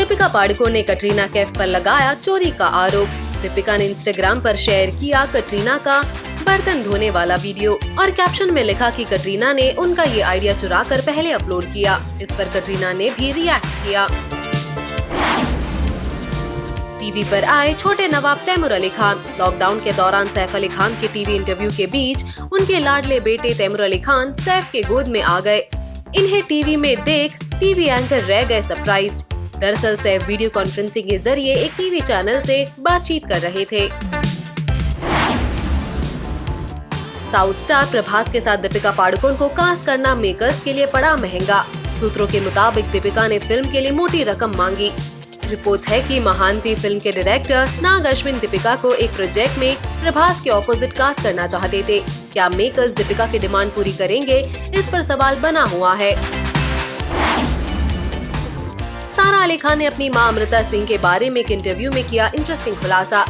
दीपिका पादुकोण ने कटरीना कैफ पर लगाया चोरी का आरोप। दीपिका ने इंस्टाग्राम पर शेयर किया कटरीना का बर्तन धोने वाला वीडियो और कैप्शन में लिखा कि कटरीना ने उनका ये आइडिया चुरा कर पहले अपलोड किया। इस पर कटरीना ने भी रिएक्ट किया। टीवी पर आए छोटे नवाब तैमूर अली खान। लॉकडाउन के दौरान सैफ अली खान के टीवी इंटरव्यू के बीच उनके लाडले बेटे तैमूर अली खान सैफ के गोद में आ गए। इन्हें टीवी में देख टीवी एंकर रह गए सरप्राइज्ड। दरअसल सैफ वीडियो कॉन्फ्रेंसिंग के जरिए एक टीवी चैनल से बातचीत कर रहे थे। साउथ स्टार प्रभास के साथ दीपिका पादुकोण को कास्ट करना मेकर्स के लिए पड़ा महंगा। सूत्रों के मुताबिक दीपिका ने फिल्म के लिए मोटी रकम मांगी। रिपोर्ट्स है कि महांती फिल्म के डायरेक्टर नाग अश्विन दीपिका को एक प्रोजेक्ट में प्रभास के ऑपोजिट कास्ट करना चाहते थे। क्या मेकर्स दीपिका की डिमांड पूरी करेंगे, इस पर सवाल बना हुआ है। सारा अली खान ने अपनी मां अमृता सिंह के बारे में एक इंटरव्यू में किया इंटरेस्टिंग खुलासा।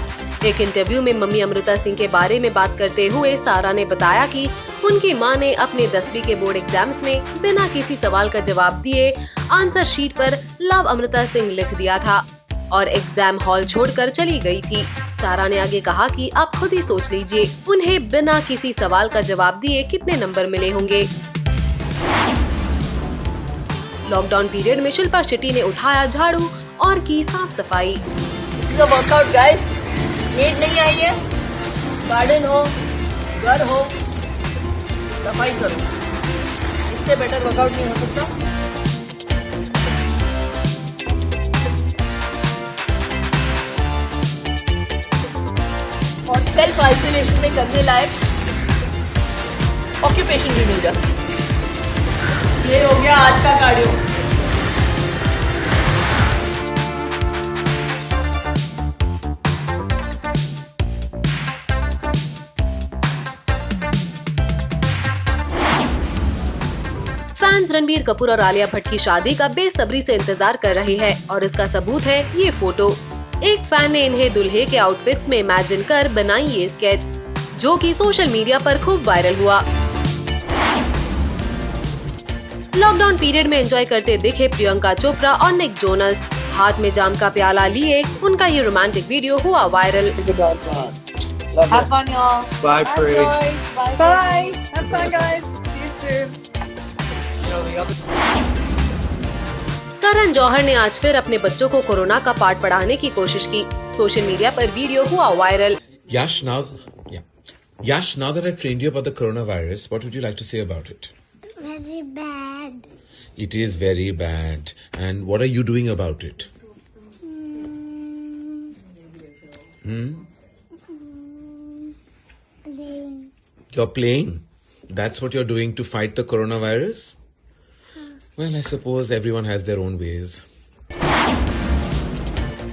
एक इंटरव्यू में मम्मी अमृता सिंह के बारे में बात करते हुए सारा ने बताया कि उनकी मां ने अपने 10वीं के बोर्ड एग्जाम्स में बिना किसी सवाल का जवाब दिए आंसर शीट पर लव अमृता सिंह लिख दिया था और एग्जाम हॉल छोड़कर चली गई थी। सारा ने आगे कहा कि आप खुद ही सोच लीजिए, उन्हें बिना किसी सवाल का जवाब दिए कितने नंबर मिले होंगे। लॉकडाउन पीरियड में शिल्पा शेट्टी ने उठाया झाड़ू और की साफ सफाई। इसका वर्कआउट गाइस, नीड नहीं आई है। गार्डन हो, घर हो, सफाई करो, इससे बेटर वर्कआउट नहीं हो सकता। और सेल्फ आइसोलेशन में करने लायक ऑक्यूपेशन भी मिल जाता है। ये हो गया आज का कार्डियो। फैंस रणबीर कपूर और आलिया भट्ट की शादी का बेसब्री से इंतजार कर रहे हैं और इसका सबूत है ये फोटो। एक फैन ने इन्हें दुल्हे के आउटफिट्स में इमेजिन कर बनाई ये स्केच, जो कि सोशल मीडिया पर खूब वायरल हुआ। लॉकडाउन पीरियड में एंजॉय करते दिखे प्रियंका चोपड़ा और निक जोनस। हाथ में जाम का प्याला लिए उनका ये रोमांटिक वीडियो हुआ viral. Have fun, y'all. Bye, Parade. Bye. Have fun, guys. See you soon. Karan Johar ने आज फिर अपने बच्चों को कोरोना का पाठ पढ़ाने की कोशिश की। सोशल मीडिया पर वीडियो हुआ viral. Yash, now that I've trained you about the coronavirus, what would you like to say about it? Very bad. It is very bad. And what are you doing about it? Playing. You're playing? That's what you're doing to fight the coronavirus? Well, I suppose everyone has their own ways.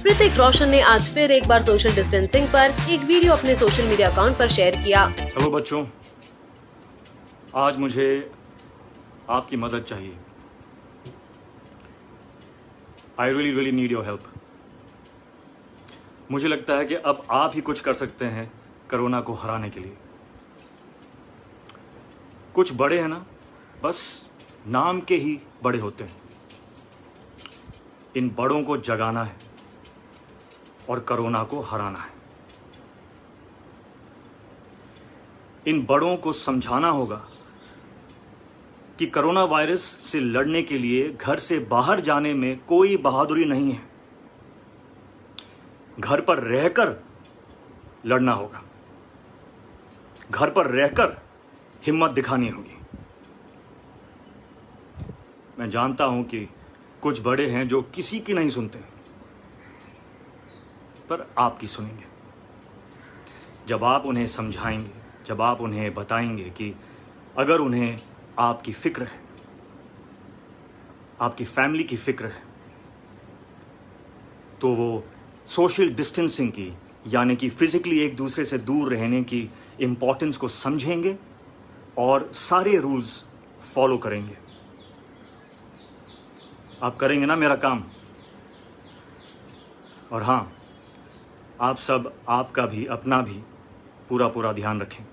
Hrithik Roshan ने आज फिर एक बार social distancing पर एक video अपने social media account पर share किया। Hello बच्चों, आज मुझे आपकी मदद चाहिए। I really need your help. मुझे लगता है कि अब आप ही कुछ कर सकते हैं कोरोना को हराने के लिए। कुछ बड़े हैं ना, बस नाम के ही बड़े होते हैं। इन बड़ों को जगाना है और कोरोना को हराना है। इन बड़ों को समझाना होगा कि कोरोना वायरस से लड़ने के लिए घर से बाहर जाने में कोई बहादुरी नहीं है। घर पर रहकर लड़ना होगा, घर पर रहकर हिम्मत दिखानी होगी। मैं जानता हूं कि कुछ बड़े हैं जो किसी की नहीं सुनते, पर आपकी सुनेंगे। जब आप उन्हें समझाएंगे, जब आप उन्हें बताएंगे कि अगर उन्हें आपकी फिक्र है, आपकी फैमिली की फिक्र है, तो वो सोशल डिस्टेंसिंग की, यानी कि फिजिकली एक दूसरे से दूर रहने की इम्पोर्टेंस को समझेंगे और सारे रूल्स फॉलो करेंगे। आप करेंगे ना मेरा काम? और हाँ, आप सब, आपका भी, अपना भी पूरा ध्यान रखें।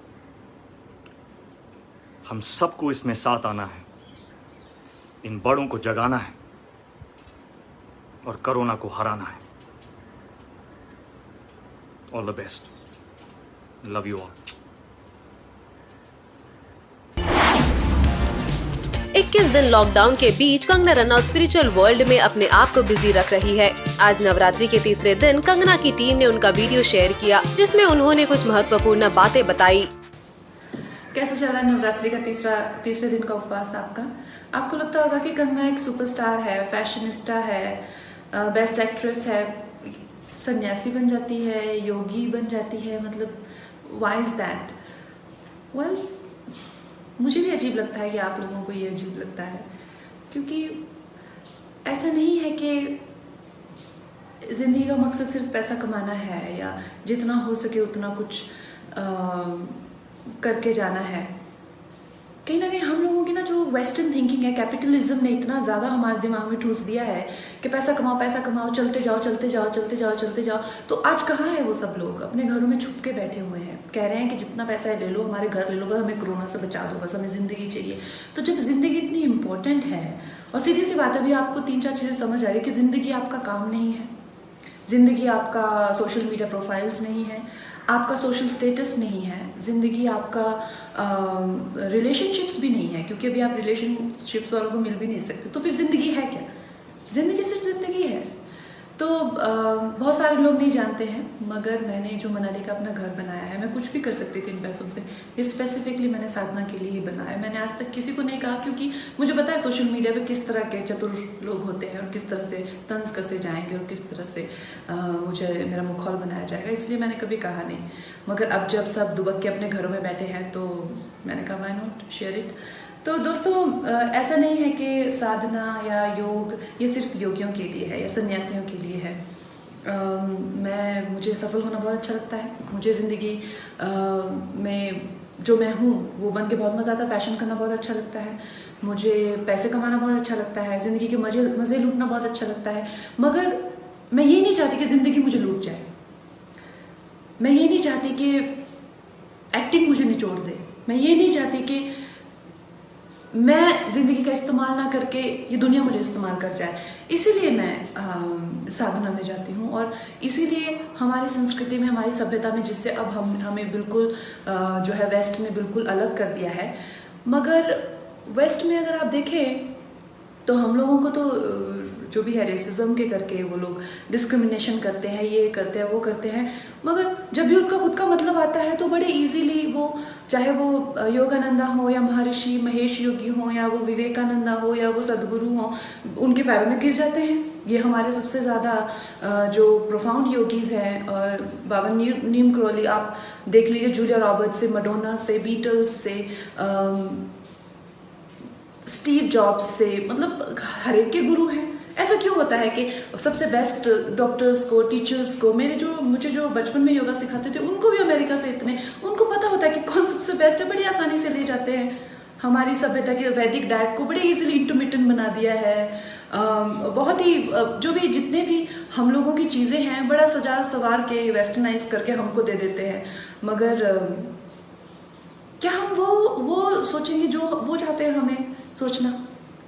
हम सबको इसमें साथ आना है, इन बड़ों को जगाना है, और कोरोना को हराना है। All the best, love you all. 21 दिन लॉकडाउन के बीच कंगना रनौत स्पिरिचुअल वर्ल्ड में अपने आप को बिजी रख रही है। आज नवरात्रि के तीसरे दिन कंगना की टीम ने उनका वीडियो शेयर किया, जिसमें उन्होंने कुछ महत्वपूर्ण बातें बताई। कैसा चल रहा है नवरात्रि का तीसरे दिन का उपवास आपका? आपको लगता होगा कि कंगना एक सुपरस्टार है, फैशनिस्टा है, बेस्ट एक्ट्रेस है, सन्यासी बन जाती है, योगी बन जाती है, मतलब व्हाई इज दैट? वेल, मुझे भी अजीब लगता है कि आप लोगों को ये अजीब लगता है, क्योंकि ऐसा नहीं है कि जिंदगी का मकसद सिर्फ पैसा कमाना है या जितना हो सके उतना कुछ करके जाना है। कहीं ना कहीं हम लोगों की ना जो वेस्टर्न थिंकिंग है, कैपिटलिज्म ने इतना ज़्यादा हमारे दिमाग में ठूस दिया है कि पैसा कमाओ, चलते जाओ। तो आज कहाँ है वो सब लोग? अपने घरों में छुप के बैठे हुए हैं, कह रहे हैं कि जितना पैसा है ले लो, हमारे घर ले लो, बस हमें कोरोना से बचा दो, बस हमें ज़िंदगी चाहिए। तो जब ज़िंदगी इतनी इम्पोर्टेंट है, और सीधी सी बात है, अभी आपको 3-4 चीज़ें समझ आ रही है कि ज़िंदगी आपका काम नहीं है, ज़िंदगी आपका सोशल मीडिया प्रोफाइल्स नहीं है, आपका सोशल स्टेटस नहीं है, ज़िंदगी आपका रिलेशनशिप्स भी नहीं है, क्योंकि अभी आप रिलेशनशिप्स वालों को मिल भी नहीं सकते। तो फिर ज़िंदगी है क्या? ज़िंदगी सिर्फ ज़िंदगी है। तो बहुत सारे लोग नहीं जानते हैं, मगर मैंने जो मनाली का अपना घर बनाया है, मैं कुछ भी कर सकती थी इन पैसों से। ये स्पेसिफिकली मैंने साधना के लिए ही बनाया। मैंने आज तक किसी को नहीं कहा, क्योंकि मुझे पता है सोशल मीडिया पे किस तरह के चतुर लोग होते हैं और किस तरह से तंज कसे जाएंगे और किस तरह से मुझे मेरा मुखौल बनाया जाएगा, इसलिए मैंने कभी कहा नहीं। मगर अब जब सब दुबक के अपने घरों में बैठे हैं तो मैंने कहा व्हाई नॉट शेयर इट। तो दोस्तों, ऐसा नहीं है कि साधना या योग ये सिर्फ योगियों के लिए है या सन्यासियों के लिए है। मुझे सफल होना बहुत अच्छा लगता है। मुझे ज़िंदगी में जो मैं हूँ वो बन के बहुत मज़ा आता है। फैशन करना बहुत अच्छा लगता है, मुझे पैसे कमाना बहुत अच्छा लगता है, ज़िंदगी के मज़े लूटना बहुत अच्छा लगता है। मगर मैं ये नहीं चाहती कि ज़िंदगी मुझे लूट जाए। मैं ये नहीं चाहती कि एक्टिंग मुझे निचोड़ दे। मैं ये नहीं चाहती कि मैं जिंदगी का इस्तेमाल ना करके ये दुनिया मुझे इस्तेमाल कर जाए। इसीलिए मैं साधना में जाती हूँ, और इसीलिए हमारी संस्कृति में, हमारी सभ्यता में, जिससे अब हमें बिल्कुल जो है वेस्ट ने बिल्कुल अलग कर दिया है। मगर वेस्ट में अगर आप देखें तो हम लोगों को तो जो भी है रेसिज्म के करके वो लोग डिस्क्रिमिनेशन करते हैं, ये करते हैं, वो करते हैं। मगर जब भी उनका खुद का मतलब आता है तो बड़े इजीली वो, चाहे वो योगानंदा हो या महर्षि महेश योगी हो या वो विवेकानंदा हो या वो सदगुरु हो, उनके पैरों में गिर जाते हैं। ये हमारे सबसे ज़्यादा जो प्रोफाउंड योगीज हैं, बाबा नीम क्रोली, आप देख लीजिए, जूलिया रॉबर्ट्स से, मडोना से, बीटल्स से, स्टीव जॉब्स से, मतलब हर एक के गुरु हैं। ऐसा क्यों होता है कि सबसे बेस्ट डॉक्टर्स को, टीचर्स को, मुझे जो बचपन में योगा सिखाते थे उनको भी अमेरिका से उनको पता होता है कि कौन सबसे बेस्ट है, बड़ी आसानी से ले जाते हैं। हमारी सभ्यता के वैदिक डाइट को बड़े इजीली इंटरमिटेंट बना दिया है। बहुत ही जो भी जितने भी हम लोगों की चीज़ें हैं बड़ा सजा सवार के वेस्टर्नाइज करके हमको दे देते हैं। मगर क्या हम वो सोचेंगे जो वो चाहते हैं हमें सोचना?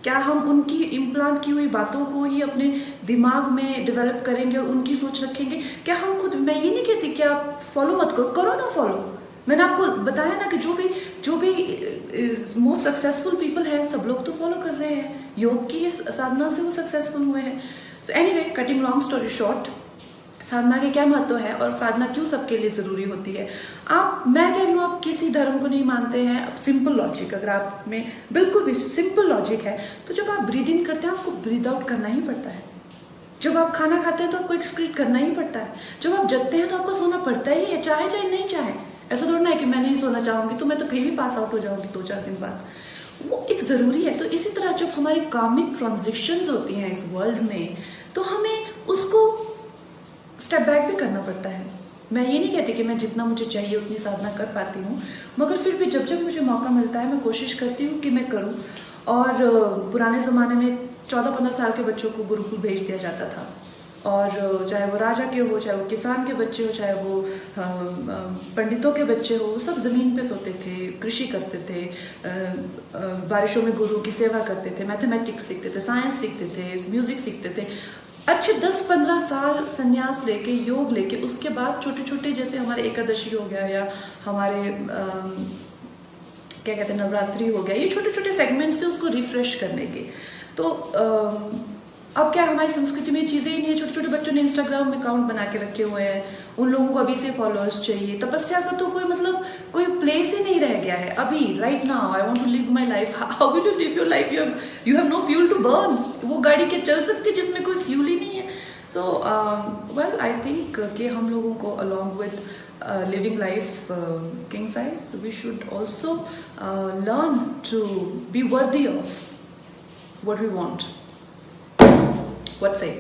क्या हम उनकी इम्प्लांट की हुई बातों को ही अपने दिमाग में डेवलप करेंगे और उनकी सोच रखेंगे? क्या हम खुद, मैं ये नहीं कहती कि आप फॉलो मत करो ना फॉलो। मैंने आपको बताया ना कि जो भी मोस्ट सक्सेसफुल पीपल हैं सब लोग तो फॉलो कर रहे हैं योग की साधना से, वो सक्सेसफुल हुए हैं। So anyway, cutting long story short, साधना के क्या महत्व है और साधना क्यों सबके लिए जरूरी होती है। मैं कह रही हूँ, आप किसी धर्म को नहीं मानते हैं, अब सिंपल लॉजिक, अगर आप में बिल्कुल भी सिंपल लॉजिक है तो जब आप ब्रीद इन करते हैं आपको ब्रीद आउट करना ही पड़ता है। जब आप खाना खाते हैं तो आपको एक्सक्रीट करना ही पड़ता है। जब आप जगते हैं तो आपको सोना पड़ता ही है, चाहे नहीं चाहे। ऐसा थोड़ा ना है कि मैं नहीं सोना चाहूंगी तो मैं तो कहीं भी पास आउट हो जाऊंगी 2-4 दिन बाद। वो एक जरूरी है। तो इसी तरह जब हमारी कार्मिक ट्रांजिशंस होती हैं इस वर्ल्ड में, तो हमें उसको स्टेप बैक भी करना पड़ता है। मैं ये नहीं कहती कि मैं जितना मुझे चाहिए उतनी साधना कर पाती हूँ, मगर फिर भी जब जब मुझे मौका मिलता है मैं कोशिश करती हूँ कि मैं करूँ। और पुराने ज़माने में 14-15 साल के बच्चों को गुरुकुल भेज दिया जाता था, और चाहे वो राजा के हो, चाहे वो किसान के बच्चे हो, चाहे वो पंडितों के बच्चे हो, वो सब ज़मीन पे सोते थे, कृषि करते थे, बारिशों में गुरु की सेवा करते थे, मैथमेटिक्स सीखते थे, साइंस सीखते थे, म्यूज़िक सीखते थे। अच्छे 10-15 साल संन्यास लेके, योग लेके, उसके बाद छोटे छोटे जैसे हमारे एकादशी हो गया या हमारे क्या कहते हैं नवरात्रि हो गया, ये छोटे छोटे सेगमेंट से उसको रिफ्रेश करने के। तो अब क्या हमारी संस्कृति में चीज़ें ही नहीं है। छोटे छोटे बच्चों ने इंस्टाग्राम में अकाउंट बना के रखे हुए हैं, उन लोगों को अभी से फॉलोअर्स चाहिए। तपस्या का तो कोई मतलब कोई प्लेस ही नहीं रह गया है अभी। Right now I want to live my life. How will you live your life? You have no fuel to burn. वो गाड़ी के चल सकती है जिसमें कोई फ्यूल ही नहीं है। सो वेल आई थिंक कि हम लोगों को along with living life king size, we should also learn to be worthy of what we want. What say?